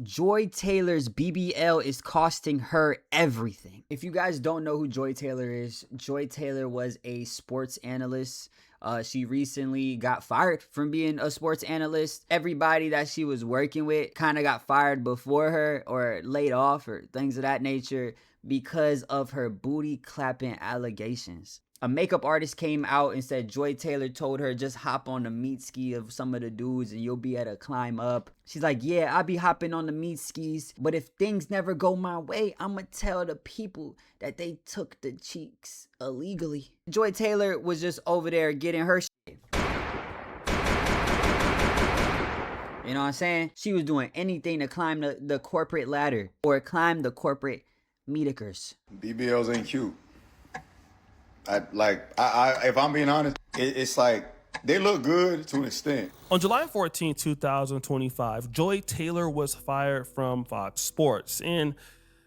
Joy Taylor's BBL is costing her everything. If you guys don't know who Joy Taylor is, Joy Taylor was a sports analyst. She recently got fired from being a sports analyst. Everybody that she was working with kind of got fired before her or laid off or things of that nature because of her booty clapping allegations. A makeup artist came out and said Joy Taylor told her just hop on the meat ski of some of the dudes and you'll be able to climb up. She's like, yeah, I'll be hopping on the meat skis, but if things never go my way, I'ma tell the people that they took the cheeks illegally. Joy Taylor was just over there getting her shit. You know what I'm saying? She was doing anything to climb the corporate ladder or climb the corporate meetikers. BBLs ain't cute. If I'm being honest, it's like they look good to an extent. On July 14, 2025, Joy Taylor was fired from Fox Sports, and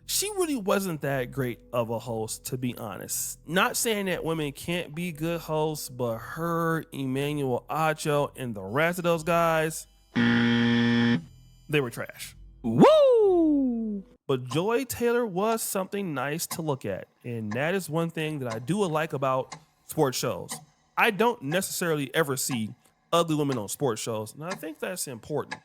she really wasn't that great of a host, to be honest. Not saying that women can't be good hosts, but her, Emmanuel Acho, and the rest of those guys, they were trash. Woo! But Joy Taylor was something nice to look at, and that is one thing that I do like about sports shows. I don't necessarily ever see ugly women on sports shows, and I think that's important.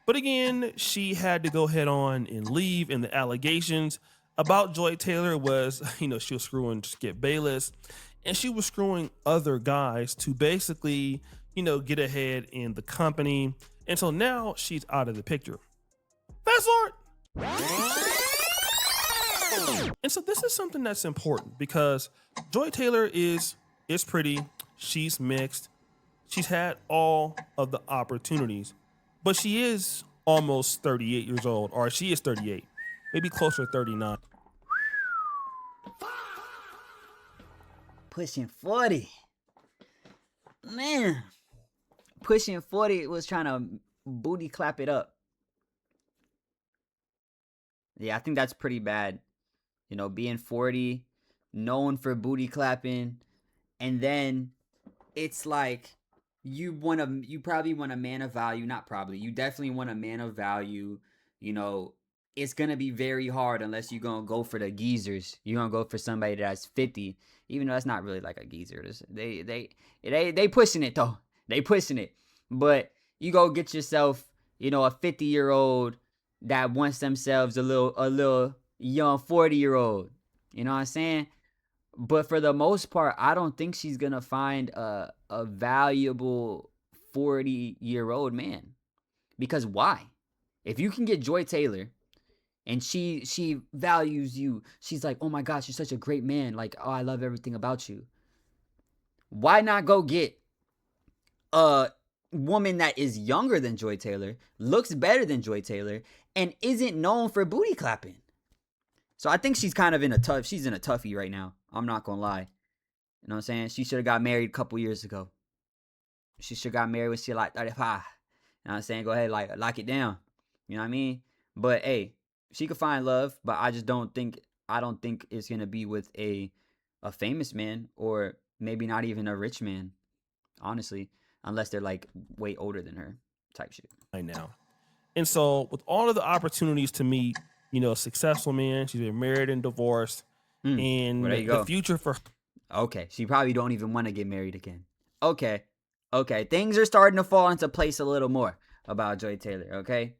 But again, she had to go head on and leave, and the allegations about Joy Taylor was, she was screwing Skip Bayless, and she was screwing other guys to basically, get ahead in the company. And so now she's out of the picture. Fast forward. And so this is something that's important because Joy Taylor is pretty, she's mixed, she's had all of the opportunities, but she is almost 38 years old, or she is 38, maybe closer to 39. Pushing 40. Man. Pushing 40 was trying to booty clap it up. Yeah, I think that's pretty bad. Being 40, known for booty clapping, and then it's like you probably want a man of value. Not probably. You definitely want a man of value. It's gonna be very hard unless you're gonna go for the geezers. You're gonna go for somebody that's 50, even though that's not really like a geezer. They pushing it though. They pushing it. But you go get yourself, a 50-year-old that wants themselves a little young 40-year-old. You know what I'm saying? But for the most part, I don't think she's gonna find a valuable 40-year-old man. Because why? If you can get Joy Taylor and she values you, she's like, oh my gosh, you're such a great man. Like, oh, I love everything about you. Why not go get a woman that is younger than Joy Taylor, looks better than Joy Taylor, and isn't known for booty clapping? So I think she's kind of she's in a toughie right now. I'm not gonna lie. You know what I'm saying? She should have got married a couple years ago. She should have got married when she like 35. You know what I'm saying? Go ahead, lock it down. You know what I mean? But hey, she could find love, but I don't think it's gonna be with a famous man, or maybe not even a rich man, honestly, unless they're like way older than her type shit. Right now. And so with all of the opportunities to meet, a successful man, she's been married and divorced, and the future for... Okay, she probably don't even want to get married again. Okay, things are starting to fall into place a little more about Joy Taylor, okay?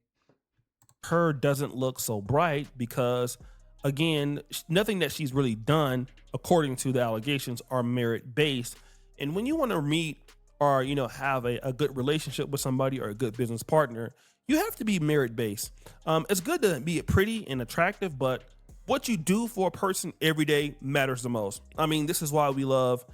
Her doesn't look so bright because, again, nothing that she's really done, according to the allegations, are merit-based. And when you want to meet or, have a good relationship with somebody or a good business partner, you have to be merit-based. It's good to be pretty and attractive, but what you do for a person every day matters the most. I mean, this is why we love,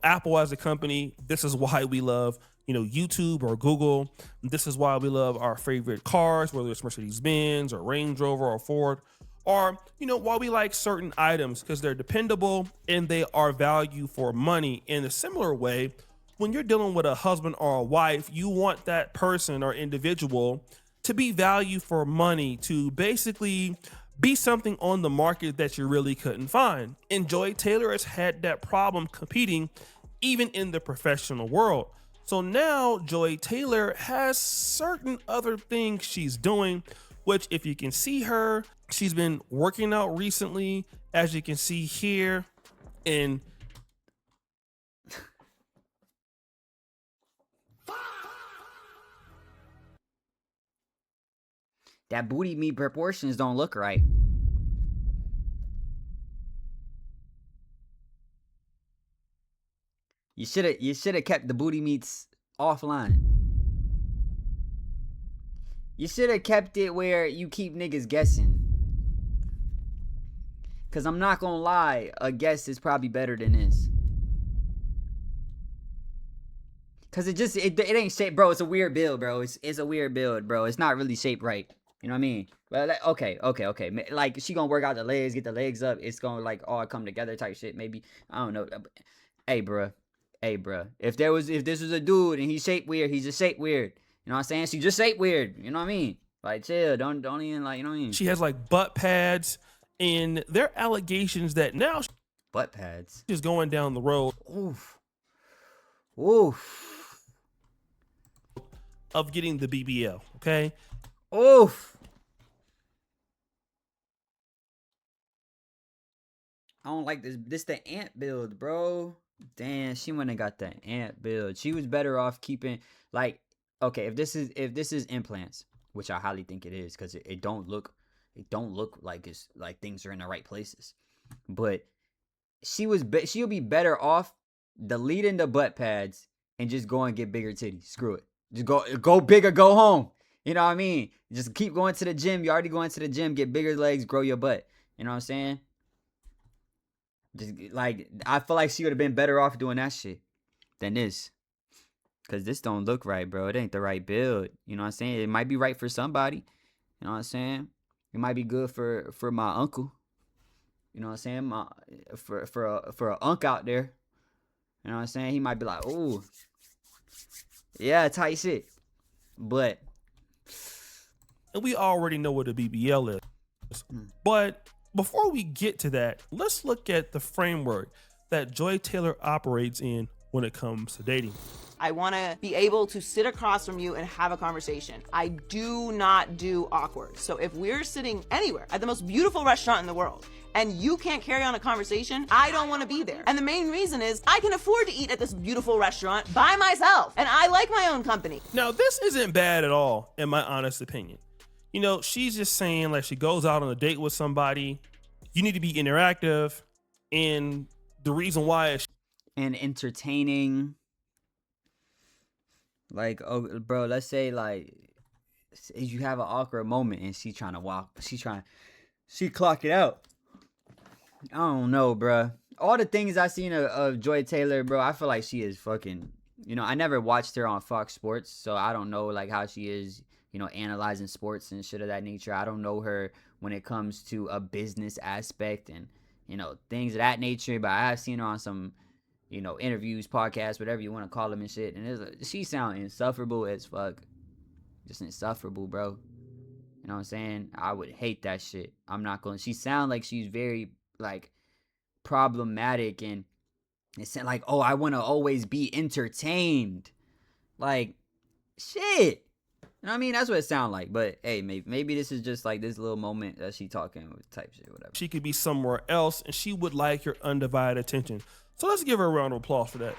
Apple as a company. This is why we love, YouTube or Google. This is why we love our favorite cars, whether it's Mercedes-Benz or Range Rover or Ford, or, why we like certain items, because they're dependable and they are value for money. In a similar way, when you're dealing with a husband or a wife, you want that person or individual to be value for money, to basically be something on the market that you really couldn't find. And Joy Taylor has had that problem competing even in the professional world. So now Joy Taylor has certain other things she's doing which if you can see her, she's been working out recently, as you can see here. And that booty meat proportions don't look right. You should have kept the booty meats offline. You should have kept it where you keep niggas guessing. Cause I'm not gonna lie, a guess is probably better than this. Cause it ain't shaped, bro. It's a weird build, bro. It's a weird build, bro. It's not really shaped right. You know what I mean? Well, like, okay. Like she gonna work out the legs, get the legs up. It's gonna like all come together type shit. Maybe I don't know. Hey, bruh. If this was a dude and he's shaped weird, he's just shaped weird. You know what I'm saying? She just shaped weird. You know what I mean? Like chill. Don't even like. You know what I mean? she has like butt pads, and there are allegations that now Butt pads. she's going down the road Oof. of getting the BBL. Okay. Oof. I don't like this. This the ant build, bro. Damn, she went and got the ant build. She was better off keeping like, okay, if this is implants, which I highly think it is, because it don't look like it's like things are in the right places. But she'll be better off deleting the butt pads and just go and get bigger titties. Screw it. Just go big or go home. You know what I mean? Just keep going to the gym. You already going to the gym, get bigger legs, grow your butt. You know what I'm saying? Just like I feel like she would have been better off doing that shit than this. Cause this don't look right, bro. It ain't the right build. You know what I'm saying? It might be right for somebody. You know what I'm saying? It might be good for my uncle. You know what I'm saying? For a unk out there. You know what I'm saying? He might be like, ooh, yeah, tight shit. But And we already know what a BBL is. But before we get to that, let's look at the framework that Joy Taylor operates in when it comes to dating. I want to be able to sit across from you and have a conversation. I do not do awkward. So if we're sitting anywhere at the most beautiful restaurant in the world and you can't carry on a conversation, I don't want to be there. And the main reason is I can afford to eat at this beautiful restaurant by myself and I like my own company. Now, this isn't bad at all, in my honest opinion. You know, she's just saying like she goes out on a date with somebody, you need to be interactive, and the reason why is and entertaining. Like, oh, bro, let's say like you have an awkward moment and she trying to walk, she clock it out. I don't know, bro. All the things I seen of Joy Taylor, bro, I feel like she is fucking. You know, I never watched her on Fox Sports, so I don't know like how she is. You know, analyzing sports and shit of that nature. I don't know her when it comes to a business aspect and, you know, things of that nature. But I have seen her on some, you know, interviews, podcasts, whatever you want to call them and shit. And she sound insufferable as fuck. Just insufferable, bro. You know what I'm saying? I would hate that shit. I'm not going to. She sound like she's very, like, problematic. And it's like, oh, I want to always be entertained. Like, shit. You know what I mean? That's what it sounds like. But hey, maybe this is just like this little moment that she talking with type shit, whatever. she could be somewhere else and she would like your undivided attention. So let's give her a round of applause for that.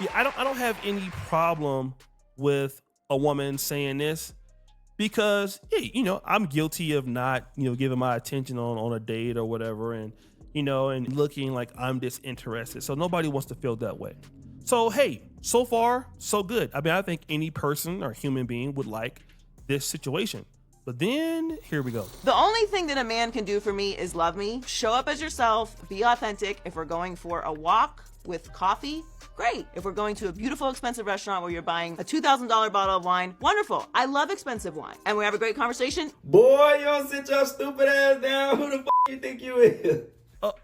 Yeah, I don't have any problem with a woman saying this because, hey, you know, I'm guilty of not, you know, giving my attention on a date or whatever, and, you know, and looking like I'm disinterested. So nobody wants to feel that way. So, hey, so far, so good. I mean, I think any person or human being would like this situation. But then, here we go. The only thing that a man can do for me is love me, show up as yourself, be authentic. If we're going for a walk with coffee, great. If we're going to a beautiful, expensive restaurant where you're buying a $2,000 bottle of wine, wonderful. I love expensive wine. And we have a great conversation. Boy, you don't sit your stupid ass down. Who the f*** you think you is?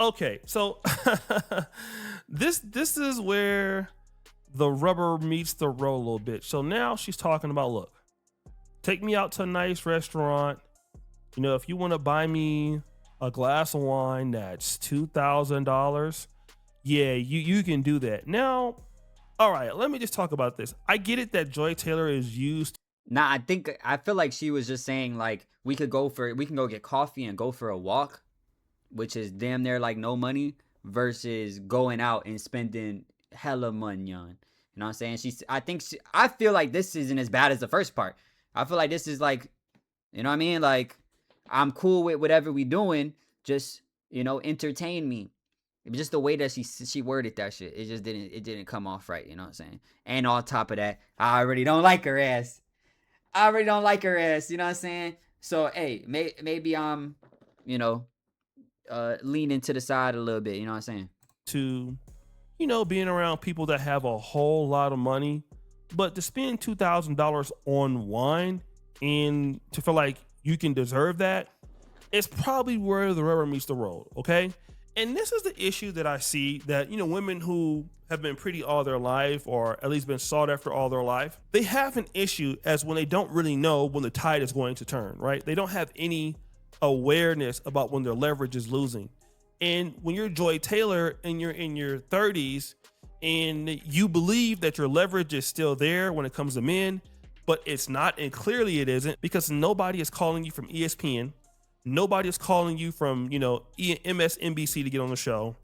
Okay, so this is where the rubber meets the road a little bit. So now she's talking about, look, take me out to a nice restaurant. You know, if you want to buy me a glass of wine that's $2,000, yeah, you can do that. Now, all right, let me just talk about this. I get it that Joy Taylor is used. Nah, I feel like she was just saying like we can go get coffee and go for a walk, which is damn near like no money, versus going out and spending hella money on. You know what I'm saying? I feel like this isn't as bad as the first part. I feel like this is like, you know what I mean? Like, I'm cool with whatever we doing. Just, entertain me. Just the way that she worded that shit, it didn't come off right. You know what I'm saying? And on top of that, I already don't like her ass. I already don't like her ass. You know what I'm saying? So hey, maybe I'm, leaning to the side a little bit. You know what I'm saying? To, being around people that have a whole lot of money, but to spend $2,000 on wine and to feel like you can deserve that, it's probably where the rubber meets the road. Okay. And this is the issue that I see, that, women who have been pretty all their life, or at least been sought after all their life, they have an issue as when they don't really know when the tide is going to turn, right? They don't have any awareness about when their leverage is losing. And when you're Joy Taylor and you're in your 30s and you believe that your leverage is still there when it comes to men, but it's not, and clearly it isn't, because nobody is calling you from ESPN. Nobody is calling you from, MSNBC to get on the show.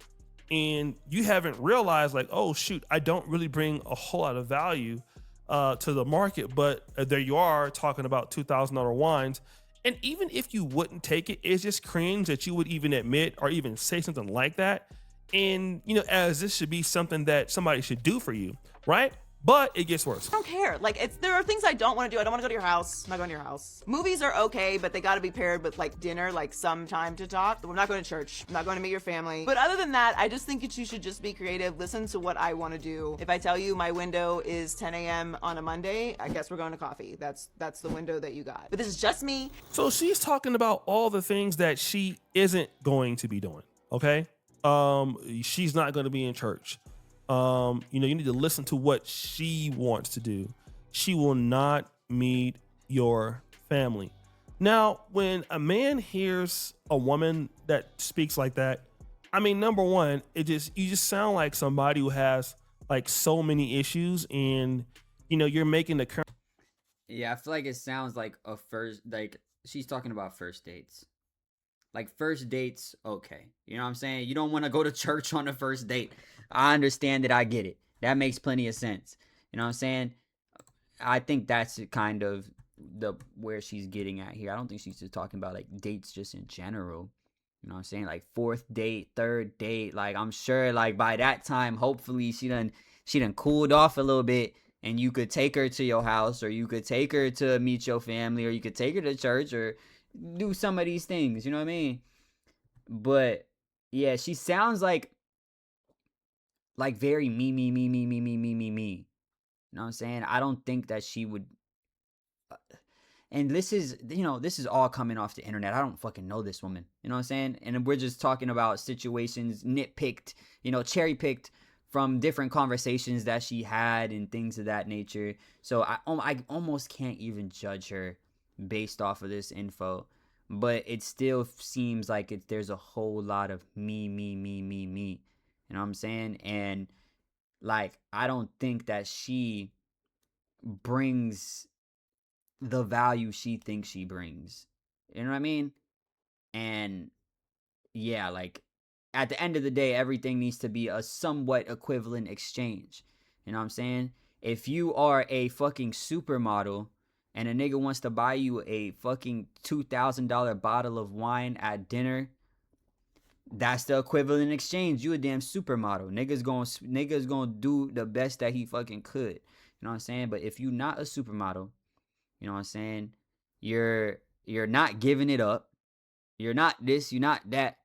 And you haven't realized like, oh shoot, I don't really bring a whole lot of value to the market, but there you are talking about $2,000 wines. And even if you wouldn't take it, it's just cringe that you would even admit or even say something like that. And, as this should be something that somebody should do for you, right? But it gets worse. I don't care. Like, there are things I don't want to do. I don't want to go to your house. I'm not going to your house. Movies are okay, but they got to be paired with like dinner, like some time to talk. We're not going to church. I'm not going to meet your family. But other than that, I just think that you should just be creative. Listen to what I want to do. If I tell you my window is 10 a.m. on a Monday, I guess we're going to coffee. That's the window that you got. But this is just me. So she's talking about all the things that she isn't going to be doing. Okay. She's not going to be in church. You need to listen to what she wants to do. She will not meet your family. Now, when a man hears a woman that speaks like that, I mean, number one, you just sound like somebody who has like so many issues, and you're making the current. Yeah, I feel like it sounds like she's talking about first dates. Like first dates, okay. You know what I'm saying? You don't want to go to church on the first date. I understand it. I get it. That makes plenty of sense. You know what I'm saying? I think that's kind of where she's getting at here. I don't think she's just talking about like dates just in general. You know what I'm saying? Like fourth date, third date. Like I'm sure like by that time, hopefully she done cooled off a little bit, and you could take her to your house, or you could take her to meet your family, or you could take her to church, or do some of these things, you know what I mean? But yeah, she sounds like very me. You know what I'm saying? I don't think that she would. And this is all coming off the internet. I don't fucking know this woman. You know what I'm saying? And we're just talking about situations nitpicked, cherry picked from different conversations that she had and things of that nature. So I almost can't even judge her based off of this info, but it still seems like there's a whole lot of me. You know what I'm saying? And like, I don't think that she brings the value she thinks she brings. You know what I mean? And yeah, like at the end of the day, everything needs to be a somewhat equivalent exchange. You know what I'm saying? If you are a fucking supermodel and a nigga wants to buy you a fucking $2,000 bottle of wine at dinner, that's the equivalent exchange. You a damn supermodel. Niggas gonna do the best that he fucking could. You know what I'm saying? But if you not a supermodel, you know what I'm saying? You're not giving it up. You're not this, you're not that.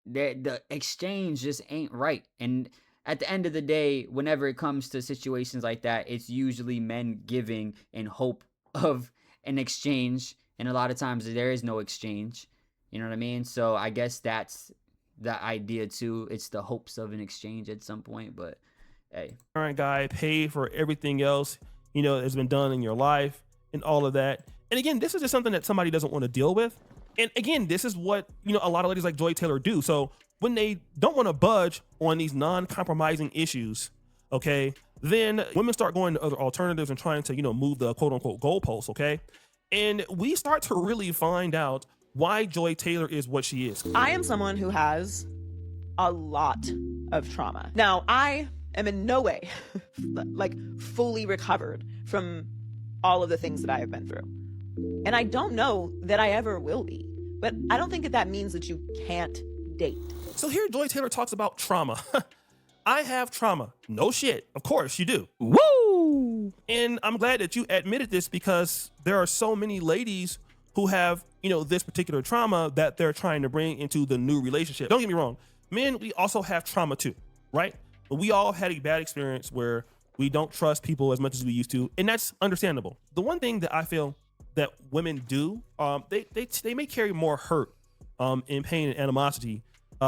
The exchange just ain't right. And at the end of the day, whenever it comes to situations like that, it's usually men giving in hope of an exchange, and a lot of times there is no exchange. You know what I mean? So I guess that's the idea too. It's the hopes of an exchange at some point, but hey. Current guy pay for everything else, that's been done in your life and all of that. And again, this is just something that somebody doesn't want to deal with. And again, this is what, a lot of ladies like Joy Taylor do. So when they don't want to budge on these non-compromising issues, okay, then women start going to other alternatives and trying to, move the quote unquote goalposts, okay? And we start to really find out why Joy Taylor is what she is. I am someone who has a lot of trauma. Now, I am in no way like fully recovered from all of the things that I have been through. And I don't know that I ever will be. But I don't think that that means that you can't date. So here Joy Taylor talks about trauma. I have trauma. No shit. Of course you do. Woo! And I'm glad that you admitted this, because there are so many ladies who have, this particular trauma that they're trying to bring into the new relationship. Don't get me wrong. Men, we also have trauma too, right? But we all had a bad experience where we don't trust people as much as we used to. And that's understandable. The one thing that I feel that women do, they may carry more hurt and pain and animosity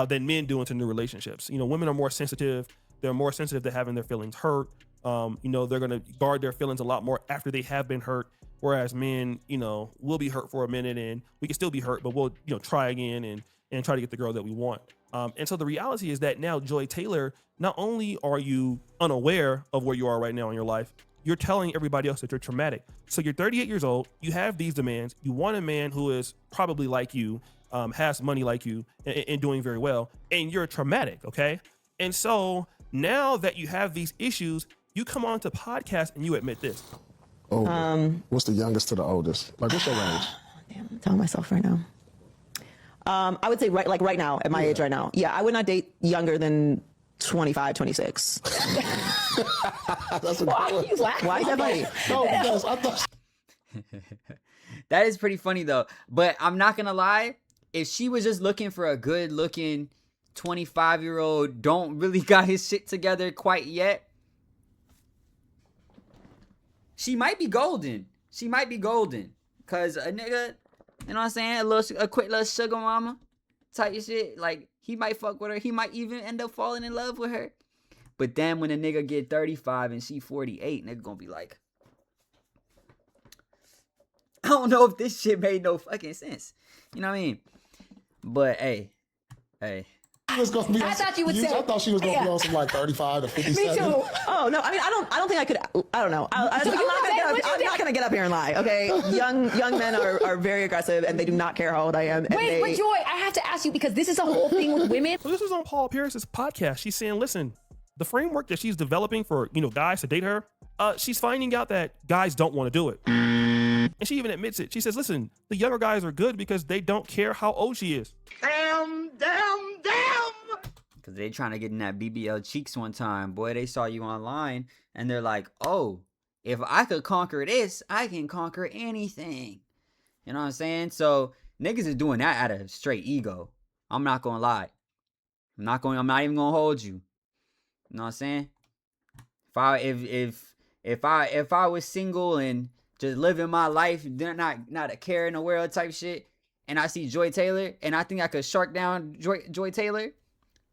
than men do into new relationships. Women are more sensitive. They're more sensitive to having their feelings hurt. They're going to guard their feelings a lot more after they have been hurt. Whereas men, will be hurt for a minute and we can still be hurt, but we'll, try again and try to get the girl that we want. And so the reality is that now, Joy Taylor, not only are you unaware of where you are right now in your life, you're telling everybody else that you're traumatic. So you're 38 years old, you have these demands, you want a man who is probably like you, has money like you, and doing very well, and you're traumatic, okay? And so now that you have these issues, you come on to podcast and you admit this. Oh, what's the youngest to the oldest? Like, what's your range? Damn, I'm telling myself right now. I would say right now, at my age right now. Yeah, I would not date younger than 25, 26. That's a Why good are you laughing? Why is that funny? No, because I thought. That is pretty funny though. But I'm not gonna lie, if she was just looking for a good looking 25-year-old, don't really got his shit together quite yet, she might be golden. She might be golden. Cause a nigga, you know what I'm saying? A quick little sugar mama type of shit. Like, he might fuck with her. He might even end up falling in love with her. But then when a nigga get 35 and she 48, nigga gonna be like, I don't know if this shit made no fucking sense. You know what I mean? But hey. She was gonna be I thought you would say. I thought she was gonna be on some like 35 to 57. Me too. Oh no! I mean, I don't think I could. I don't know. I'm not gonna get up here and lie. Okay, young men are very aggressive and they do not care how old I am. And Wait, but Joy, I have to ask you, because this is a whole thing with women. So this was on Paul Pierce's podcast. She's saying, listen, the framework that she's developing for, guys to date her, she's finding out that guys don't want to do it. And she even admits it. She says, listen, the younger guys are good because they don't care how old she is. Damn. Because they trying to get in that BBL cheeks one time. Boy, they saw you online and they're like, oh, if I could conquer this, I can conquer anything. You know what I'm saying? So niggas is doing that out of straight ego. I'm not gonna lie. I'm not even gonna hold you. You know what I'm saying? If I was single and just living my life, not a care in the world type shit, and I see Joy Taylor and I think I could shark down Joy Taylor,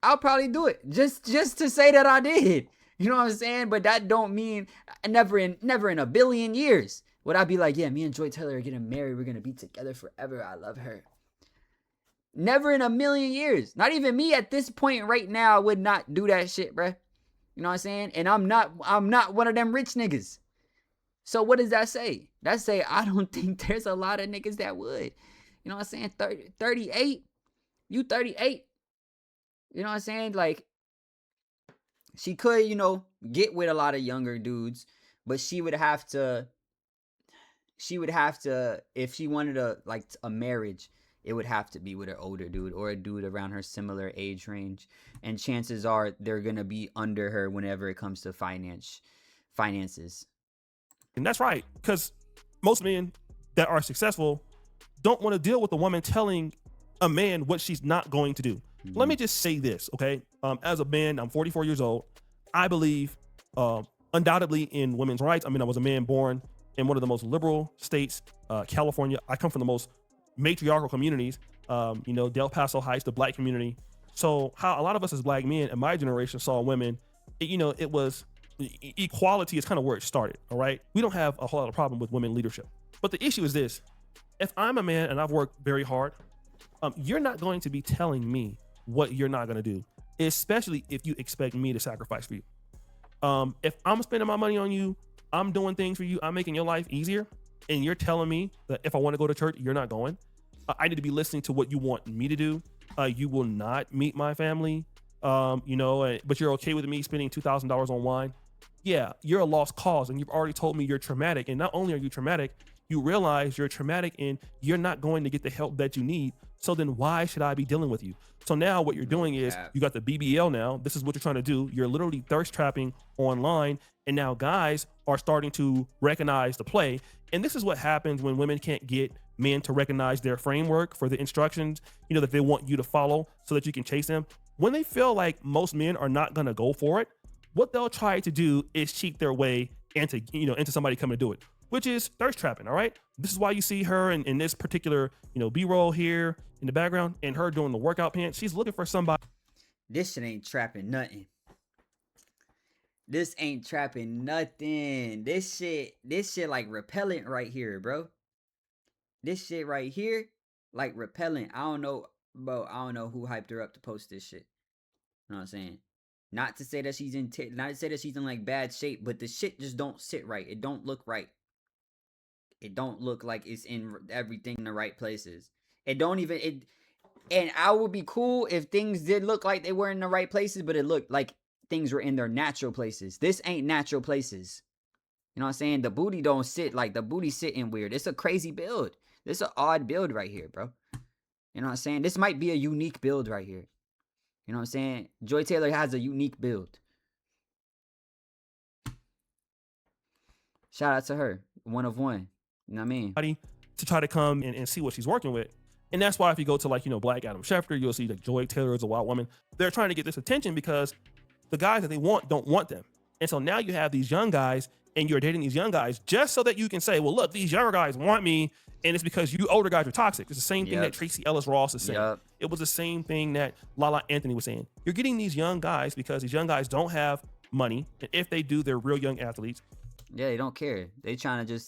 I'll probably do it just to say that I did. You know what I'm saying? But that don't mean never in a billion years would I be like, yeah, me and Joy Taylor are getting married. We're gonna be together forever. I love her. Never in a million years. Not even me at this point right now would not do that shit, bruh. You know what I'm saying? And I'm not one of them rich niggas. So what does that say? That say I don't think there's a lot of niggas that would. You know what I'm saying? 38. You 38. You know what I'm saying? Like, she could, get with a lot of younger dudes, but she would have to, if she wanted a marriage, it would have to be with an older dude or a dude around her similar age range. And chances are they're going to be under her whenever it comes to finances. And that's right, because most men that are successful don't want to deal with a woman telling a man what she's not going to do. Mm-hmm. Let me just say this, okay? As a man, I'm 44 years old. I believe undoubtedly in women's rights. I mean, I was a man born in one of the most liberal states, California. I come from the most matriarchal communities, Del Paso Heights, the black community. So how a lot of us as black men in my generation saw women, it was equality is kind of where it started. All right. We don't have a whole lot of problem with women leadership, but the issue is this: if I'm a man and I've worked very hard, you're not going to be telling me what you're not going to do, especially if you expect me to sacrifice for you. If I'm spending my money on you, I'm doing things for you, I'm making your life easier, and you're telling me that if I want to go to church, you're not going. I need to be listening to what you want me to do. You will not meet my family, but you're okay with me spending $2,000 on wine. Yeah, you're a lost cause, and you've already told me you're traumatic. And not only are you traumatic, you realize you're traumatic and you're not going to get the help that you need. So then why should I be dealing with you? So now what you're doing is you got the BBL now. This is what you're trying to do. You're literally thirst trapping online. And now guys are starting to recognize the play. And this is what happens when women can't get men to recognize their framework for the instructions, that they want you to follow so that you can chase them. When they feel like most men are not going to go for it, what they'll try to do is cheat their way into somebody coming to do it, which is thirst trapping. All right. This is why you see her in this particular, B-roll here in the background and her doing the workout pants. She's looking for somebody. This shit ain't trapping nothing. This ain't trapping nothing. This shit like repellent right here, bro. This shit right here, like repellent. I don't know, bro. I don't know who hyped her up to post this shit. You know what I'm saying? Not to say that she's in like bad shape, but the shit just don't sit right. It don't look right. It don't look like it's in everything in the right places. And I would be cool if things did look like they were in the right places, but it looked like things were in their natural places. This ain't natural places. You know what I'm saying? The booty don't sit like the booty sitting weird. It's a crazy build. This is an odd build right here, bro. You know what I'm saying? This might be a unique build right here. You know what I'm saying? Joy Taylor has a unique build. Shout out to her. One of one. You know what I mean? To try to come and see what she's working with. And that's why if you go to Black Adam Schefter, you'll see that Joy Taylor is a wild woman. They're trying to get this attention because the guys that they want don't want them. And so now you have these young guys and you're dating these young guys just so that you can say, well, look, these younger guys want me. And it's because you older guys are toxic. It's the same thing that Tracy Ellis Ross is saying. It was the same thing that Lala Anthony was saying. You're getting these young guys because these young guys don't have money. And if they do, they're real young athletes. Yeah, they don't care. They trying to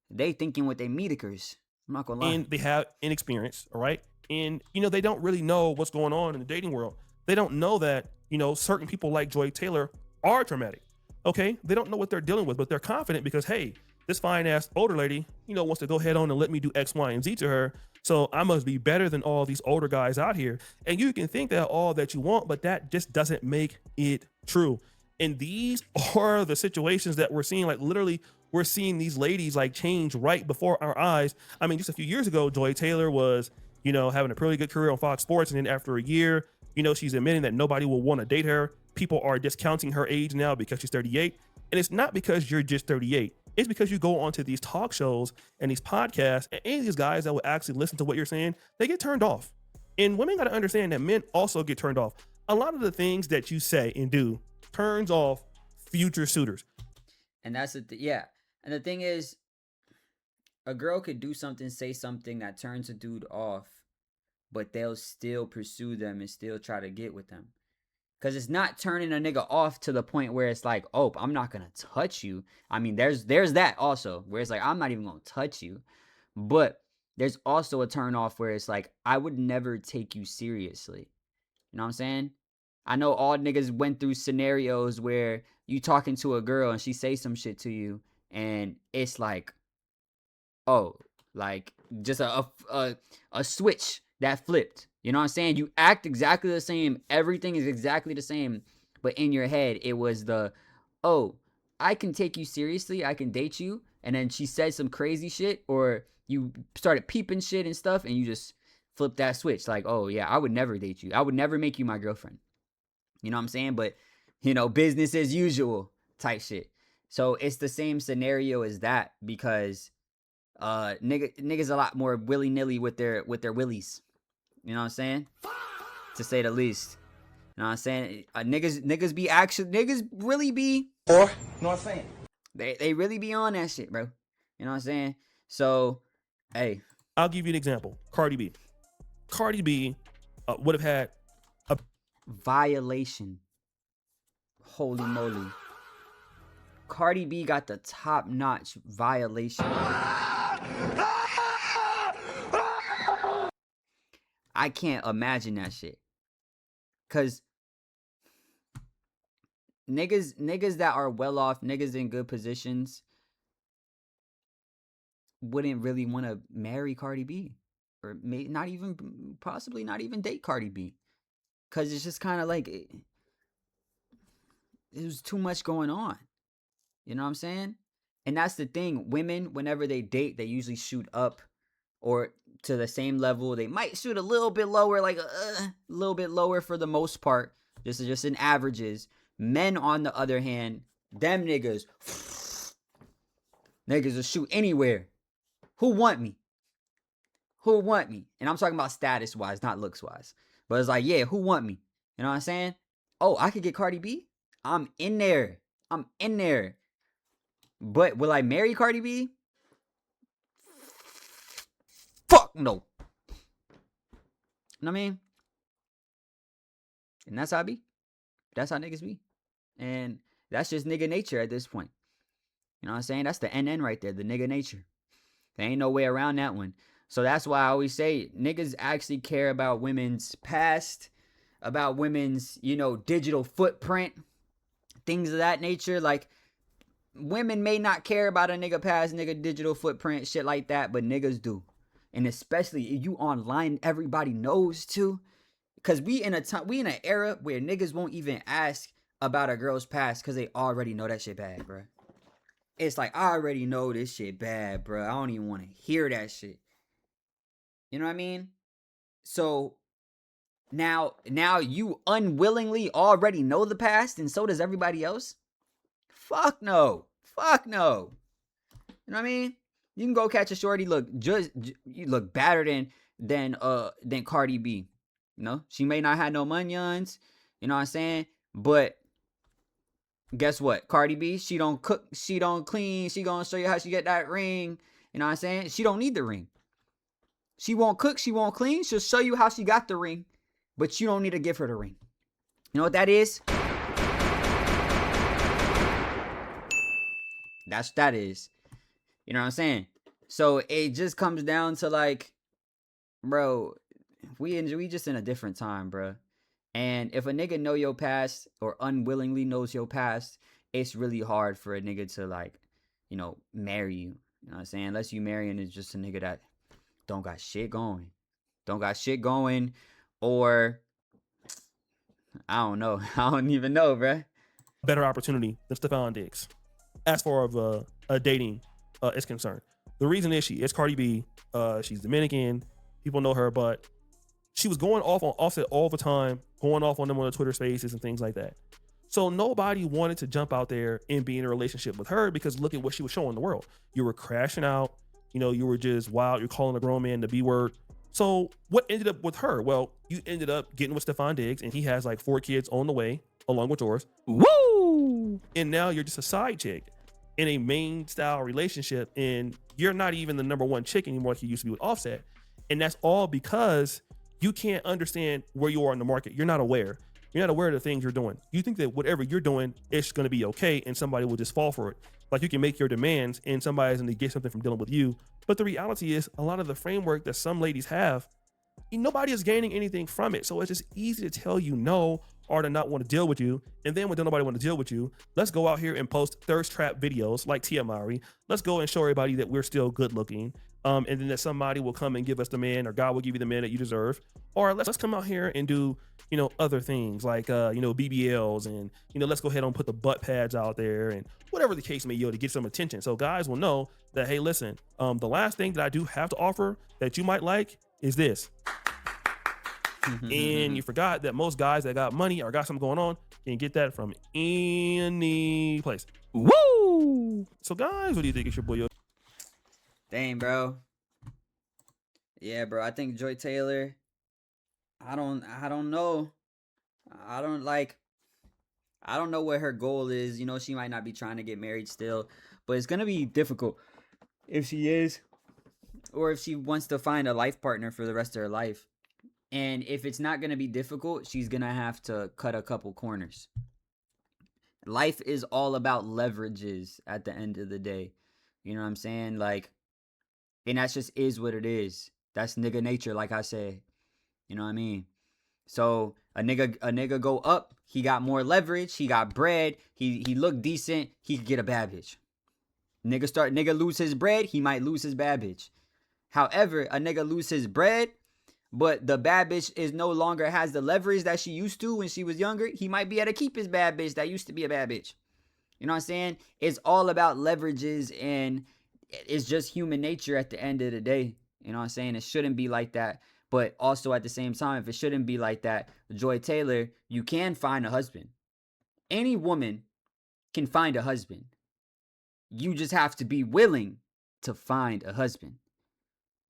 they thinking with their metikers. I'm not gonna lie. And they have inexperience, all right? And, they don't really know what's going on in the dating world. They don't know that, certain people like Joy Taylor are traumatic, okay? They don't know what they're dealing with, but they're confident because, hey, this fine-ass older lady, wants to go head on and let me do X, Y, and Z to her. So I must be better than all these older guys out here. And you can think that all that you want, but that just doesn't make it true. And these are the situations that we're seeing. Like literally, we're seeing these ladies change right before our eyes. I mean, just a few years ago, Joy Taylor was, having a pretty good career on Fox Sports. And then after a year, she's admitting that nobody will want to date her. People are discounting her age now because she's 38. And it's not because you're just 38. It's because you go onto these talk shows and these podcasts, and any of these guys that will actually listen to what you're saying, they get turned off. And women got to understand that men also get turned off. A lot of the things that you say and do turns off future suitors. And that's And the thing is, a girl could do something, say something that turns a dude off, but they'll still pursue them and still try to get with them. Because it's not turning a nigga off to the point where it's like, oh, I'm not going to touch you. I mean, there's that also, where it's like, I'm not even going to touch you. But there's also a turn off where it's like, I would never take you seriously. You know what I'm saying? I know all niggas went through scenarios where you talking to a girl and she say some shit to you and it's like, oh, like just a switch that flipped. You know what I'm saying? You act exactly the same. Everything is exactly the same. But in your head, it was oh, I can take you seriously. I can date you. And then she said some crazy shit, or you started peeping shit and stuff, and you just flipped that switch. Like, oh, yeah, I would never date you. I would never make you my girlfriend. You know what I'm saying? But, business as usual type shit. So it's the same scenario as that because niggas a lot more willy-nilly with their willies. You know what I'm saying? To say the least. You know what I'm saying? Niggas really be. Or, you know what I'm saying? They really be on that shit, bro. You know what I'm saying? So, hey. I'll give you an example. Cardi B. Cardi B would have had a violation. Holy moly. Cardi B got the top-notch violation. I can't imagine that shit. Because niggas that are well off, niggas in good positions wouldn't really want to marry Cardi B, or not even, possibly not even date Cardi B, because it's just kind of like it was too much going on. You know what I'm saying? And that's the thing. Women, whenever they date, they usually shoot up or to the same level. They might shoot a little bit lower, like a little bit lower for the most part. Just in averages. Men, on the other hand, them niggas will shoot anywhere. Who want me? Who want me? And I'm talking about status wise, not looks wise. But it's like, yeah, who want me? You know what I'm saying? Oh, I could get Cardi B? I'm in there. I'm in there. But will I marry Cardi B? Fuck no. You know what I mean? And that's how I be. That's how niggas be. And that's just nigga nature at this point. You know what I'm saying? That's the NN right there, the nigga nature. There ain't no way around that one. So that's why I always say niggas actually care about women's past, about women's, digital footprint, things of that nature. Like, women may not care about a nigga past, nigga digital footprint, shit like that, but niggas do. And especially if you online, everybody knows too. Cause we in an era where niggas won't even ask about a girl's past because they already know that shit bad, bro. It's like, I already know this shit bad, bro. I don't even want to hear that shit. You know what I mean? So now you unwillingly already know the past, and so does everybody else. Fuck no. Fuck no. You know what I mean? You can go catch a shorty you look better than Cardi B. You know, she may not have no munions, you know what I'm saying? But guess what? Cardi B, she don't cook, she don't clean, she gonna show you how she get that ring. You know what I'm saying? She don't need the ring. She won't cook, she won't clean, she'll show you how she got the ring, but you don't need to give her the ring. You know what that is? That's what that is. You know what I'm saying? So it just comes down to like, bro, we just in a different time, bro. And if a nigga know your past or unwillingly knows your past, it's really hard for a nigga to like, marry you. You know what I'm saying? Unless you marrying is just a nigga that don't got shit going. Don't got shit going, or I don't know. I don't even know, bro. Better opportunity than Stephon Diggs as far as dating is concerned. The reason is she is Cardi B. She's Dominican. People know her, but she was going off on Offset all the time, going off on them on the Twitter spaces and things like that. So nobody wanted to jump out there and be in a relationship with her because look at what she was showing the world. You were crashing out. You were just wild. You're calling a grown man the B word. So what ended up with her? Well, you ended up getting with Stephon Diggs, and he has like 4 kids on the way, along with yours. Woo! And now you're just a side chick in a main style relationship, and you're not even the number one chick anymore like you used to be with Offset. And that's all because you can't understand where you are in the market. You're not aware. You're not aware of the things you're doing. You think that whatever you're doing is going to be okay and somebody will just fall for it. Like you can make your demands and somebody's going to get something from dealing with you. But the reality is a lot of the framework that some ladies have, nobody is gaining anything from it. So it's just easy to tell you no or to not want to deal with you. And then when nobody want to deal with you, let's go out here and post thirst trap videos like Tia Mowry. Let's go and show everybody that we're still good looking. And then that somebody will come and give us the man, or God will give you the man that you deserve. Or let's come out here and do, other things like, BBLs, and, let's go ahead and put the butt pads out there and whatever the case may be, to get some attention. So guys will know that, hey, listen, the last thing that I do have to offer that you might like is this. And you forgot that most guys that got money or got something going on can get that from any place. Woo! So guys, what do you think? It's your boy Yo. Dang, bro. Yeah, bro. I think Joy Taylor. I don't know. I don't know what her goal is. She might not be trying to get married still, but it's gonna be difficult if she is, or if she wants to find a life partner for the rest of her life. And if it's not gonna be difficult, she's gonna have to cut a couple corners. Life is all about leverages at the end of the day. You know what I'm saying? Like, and that just is what it is. That's nigga nature, like I said. You know what I mean? So a nigga go up, he got more leverage, he got bread, he looked decent, he could get a bad bitch. Nigga lose his bread, he might lose his bad bitch. However, a nigga lose his bread, but the bad bitch is no longer has the leverage that she used to when she was younger, he might be able to keep his bad bitch that used to be a bad bitch. You know what I'm saying? It's all about leverages, and it's just human nature at the end of the day. You know what I'm saying? It shouldn't be like that. But also at the same time, if it shouldn't be like that, Joy Taylor, you can find a husband. Any woman can find a husband. You just have to be willing to find a husband.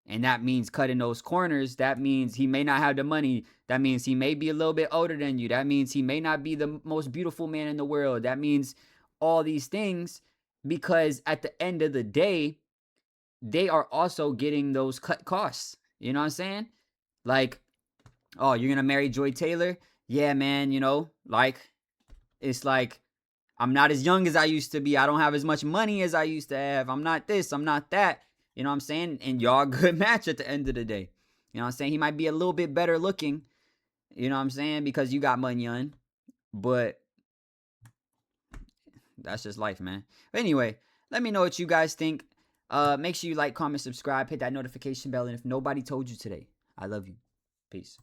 And that means cutting those corners. That means he may not have the money. That means he may be a little bit older than you. That means he may not be the most beautiful man in the world. That means all these things, because at the end of the day, they are also getting those cut costs. You know what I'm saying? Like, oh, you're going to marry Joy Taylor? Yeah, man, you know, like, it's like, I'm not as young as I used to be. I don't have as much money as I used to have. I'm not this, I'm not that. You know what I'm saying? And y'all a good match at the end of the day. You know what I'm saying? He might be a little bit better looking. You know what I'm saying? Because you got money on. But that's just life, man. But anyway, let me know what you guys think. Make sure you like, comment, subscribe, hit that notification bell. And if nobody told you today, I love you. Peace.